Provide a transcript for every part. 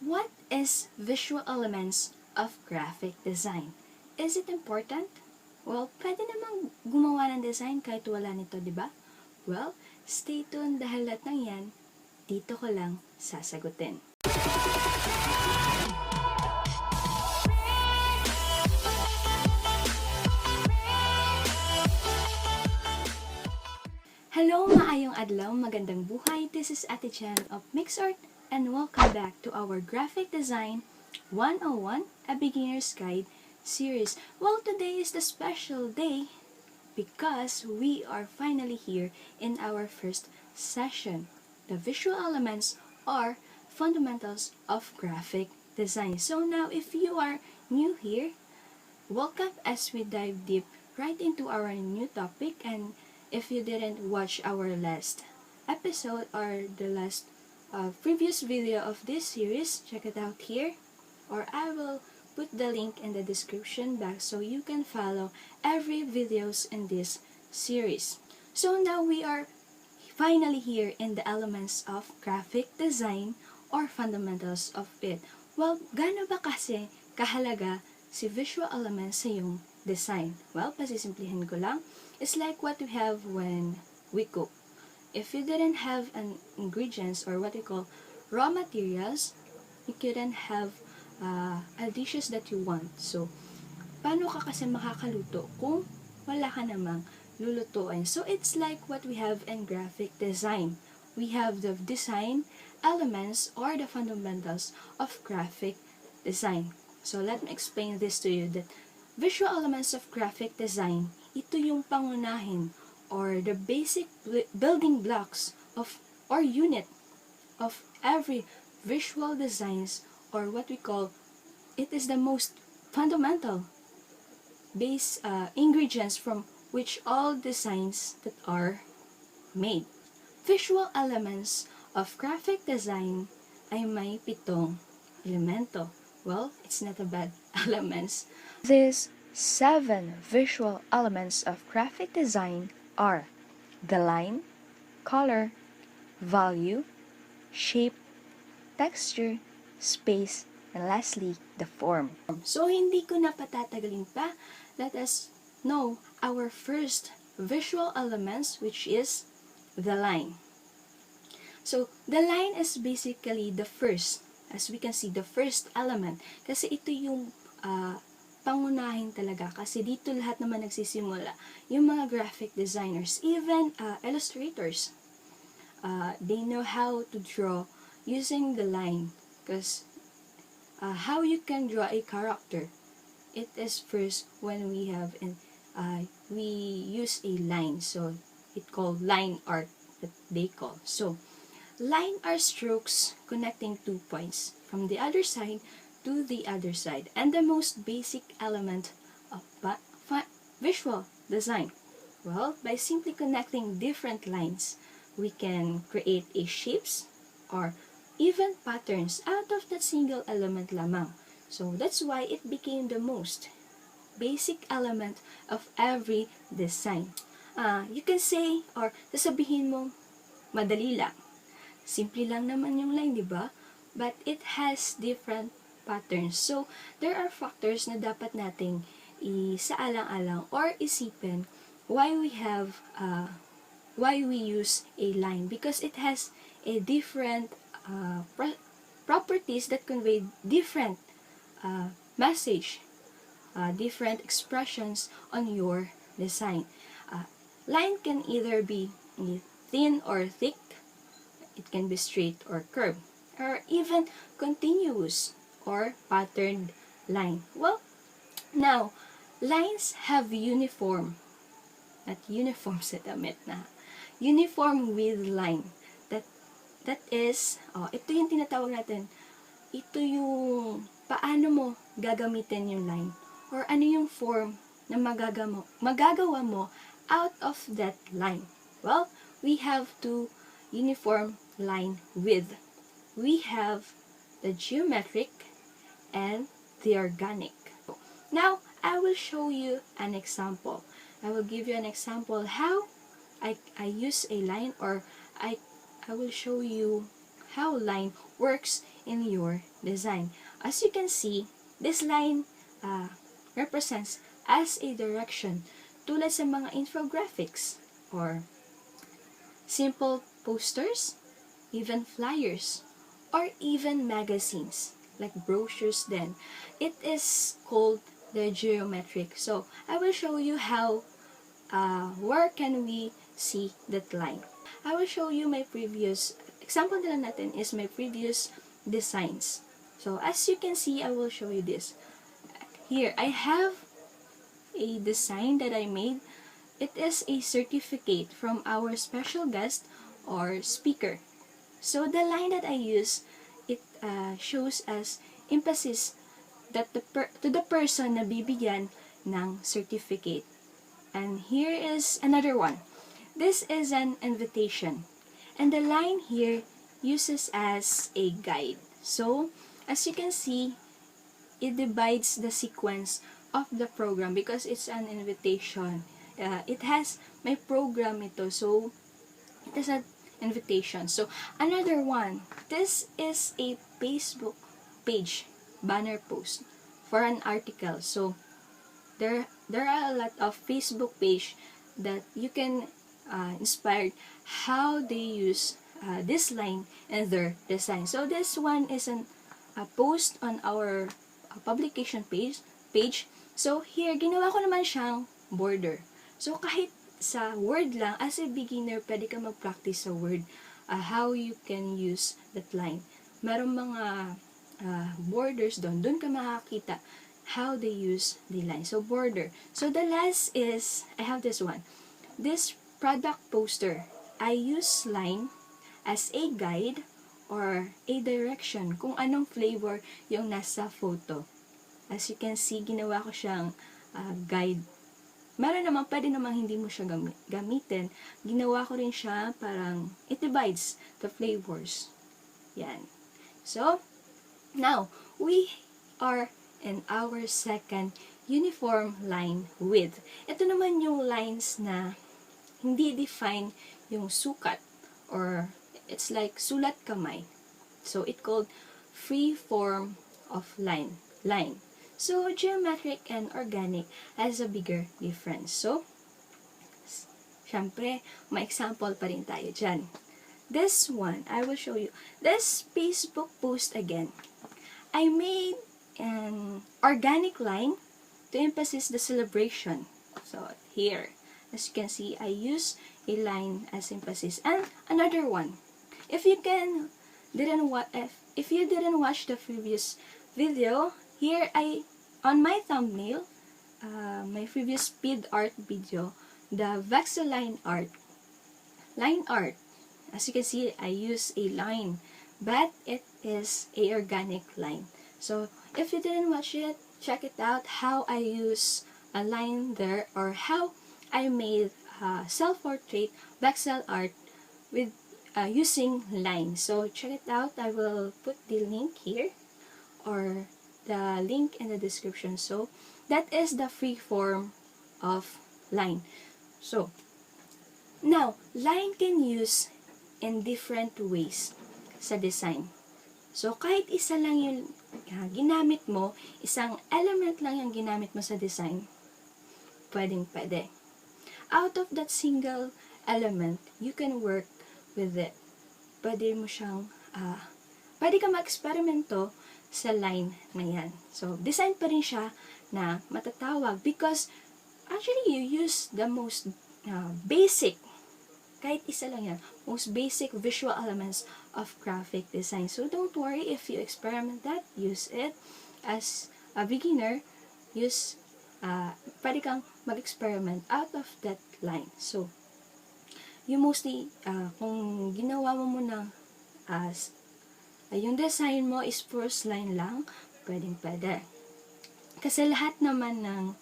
What is visual elements of graphic design? Is it important? Well, pwede namang gumawa ng design kahit wala nito, di ba? Well, stay tuned dahil lahat ng yan, dito ko lang sasagutin. Hello, maayong adlaw, magandang buhay. This is Ate Chan of MixArt and welcome back to our Graphic Design 101, a Beginner's Guide series. Well, today is the special day because we are finally here in our first session, the visual elements or fundamentals of graphic design. So now, if you are new here, welcome as we dive deep right into our new topic. And if you didn't watch our last episode or the last previous video of this series, check it out here, or I will put the link in the description box so you can follow every videos in this series. So now we are finally here in the elements of graphic design or fundamentals of it. Well, gaano ba kasi kahalaga si visual elements sa yung design? Well, pasisimplihin ko lang. It's like what we have when we cook. If you didn't have an ingredients or what we call raw materials, you couldn't have dishes that you want. So, paano ka kasi makakaluto kung wala ka namang lulutuin? So, it's like what we have in graphic design. We have the design elements or the fundamentals of graphic design. So, let me explain this to you, that visual elements of graphic design, ito yung pangunahin or the basic building blocks of or unit of every visual designs, or what we call, it is the most fundamental base ingredients from which all designs that are made. Visual elements of graphic design ay may 7 elemento. Well, it's not a bad elements. These 7 visual elements of graphic design are the line, color, value, shape, texture, space, and lastly, the form. So, hindi ko na patatagalin pa. Let us know our first visual elements, which is the line. So, the line is basically the first, as we can see, the first element. Kasi ito yung pangunahin talaga. Kasi dito lahat naman nagsisimula. Yung mga graphic designers, even illustrators, they know how to draw using the line. Because how you can draw a character, it is first when we have we use a line. So, it called line art that they call. So, line are strokes connecting 2 points from the other side to the other side, and the most basic element of visual design. Well, by simply connecting different lines, we can create a shapes or even patterns out of that single element lamang. So that's why it became the most basic element of every design. You can say, or sasabihin mo, madali lang. Simple lang naman yung line, di ba? But it has different patterns. So, there are factors na dapat nating isaalang-alang or isipin why we have, why we use a line. Because it has a different properties that convey different message, different expressions on your design. Line can either be thin or thick, it can be straight or curved, or even continuous or patterned line. Well, now, lines have uniform, not uniform sa damit na, uniform with line. That is, ito yung tinatawag natin, ito yung paano mo gagamitin yung line, or ano yung form na magagawa mo out of that line. Well, we have two uniform line width. We have the geometric and the organic. Now, I will show you an example. I will give you an example how I use a line, or I will show you how line works in your design. As you can see, this line represents as a direction tulad sa mga infographics or simple posters, even flyers, or even magazines like brochures then. It is called the geometric. So, I will show you how, where can we see that line. I will show you my previous, example nila natin is my previous designs. So, as you can see, I will show you this. Here, I have a design that I made. It is a certificate from our special guest or speaker. So, the line that I use, it shows as emphasis that to the person na bibigyan ng certificate. And here is another one. This is an invitation. And the line here uses as a guide. So, as you can see, it divides the sequence of the program because it's an invitation. It has my program ito. So, it is an invitation. So, another one. This is a Facebook page banner post for an article. So, there are a lot of Facebook page that you can inspire how they use this line in their design. So, this one is a post on our publication page. So, here, ginawa ko naman siyang border. So, kahit sa Word lang, as a beginner, pwede ka mag-practice sa Word how you can use that line. Merong mga borders doon ka makakita how they use the line. So, border. So, the last is, I have this one. This product poster, I use line as a guide or a direction kung anong flavor yung nasa photo. As you can see, ginawa ko siyang guide. Meron naman, pwede naman hindi mo siya gamitin. Ginawa ko rin siya parang it divides the flavors. Yan. So, now, we are in our second uniform line width. Ito naman yung lines na hindi define yung sukat or it's like sulat kamay. So, it called free form of line. So, geometric and organic has a bigger difference. So, syempre, may example pa rin tayo dyan. This one, I will show you. This Facebook post again. I made an organic line to emphasize the celebration. So, here, as you can see, I use a line as emphasis. And another one. If you didn't watch the previous video, here on my thumbnail, my previous speed art video, the VEXEL line art. As you can see, I use a line, but it is a organic line. So, if you didn't watch it, check it out how I use a line there or how I made self-portrait VEXEL art with using lines. So, check it out. I will put the link here or the link in the description. So, that is the free form of line. So, now, line can use in different ways sa design. So, kahit isa lang yung ginamit mo, isang element lang yung ginamit mo sa design, pwede. Out of that single element, you can work with it. Pwede ka mag-eksperimento sa line na yan. So, design pa rin siya na matatawag because actually you use the most basic, kahit isa lang yan, most basic visual elements of graphic design. So, don't worry if you experiment that. Use it as a beginner. Pwede kang mag-experiment out of that line. So, you mostly, kung ginawa mo muna as yung design mo is first line lang, pwede. Kasi lahat naman ng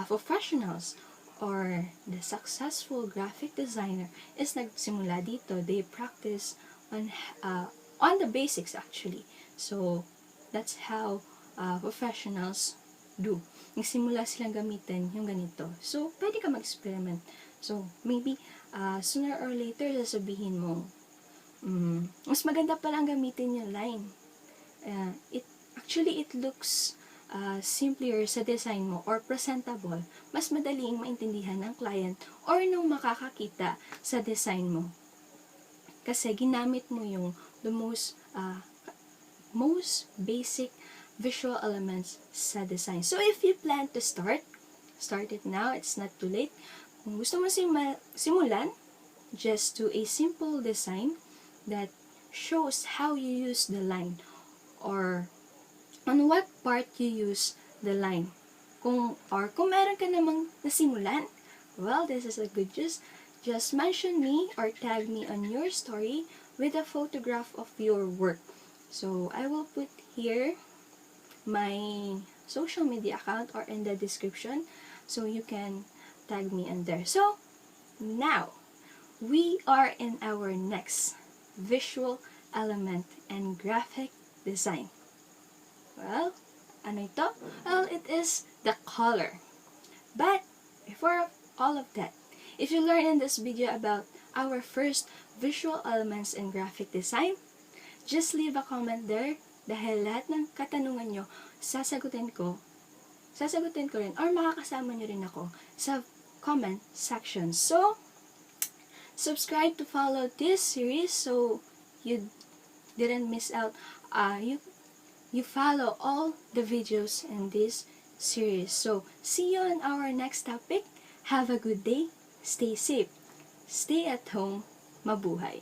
professionals or the successful graphic designer is nagsimula dito. They practice on the basics actually. So, that's how professionals do. Nagsimula silang gamitin yung ganito. So, pwede ka mag-experiment. So, maybe sooner or later sasabihin mo, mas maganda palang gamitin yung line. actually it looks simpler sa design mo or presentable, mas madaling maintindihan ng client or nung makakakita sa design mo. Kasi ginamit mo yung the most basic visual elements sa design. So if you plan to start it now. It's not too late. Kung gusto mo simulan, just do a simple design that shows how you use the line or on what part you use the line. Kung meron ka namang nasimulan, well, this is a good news. Just mention me or tag me on your story with a photograph of your work. So, I will put here my social media account or in the description so you can tag me in there. So, now, we are in our next visual element and graphic design. Well, ano ito? Well, it is the color. But, before all of that, if you learn in this video about our first visual elements in graphic design, just leave a comment there dahil lahat ng katanungan nyo, sasagutin ko rin or makakasama nyo rin ako sa comment section. So, subscribe to follow this series so you didn't miss out. You follow all the videos in this series. So, see you on our next topic. Have a good day. Stay safe. Stay at home. Mabuhay.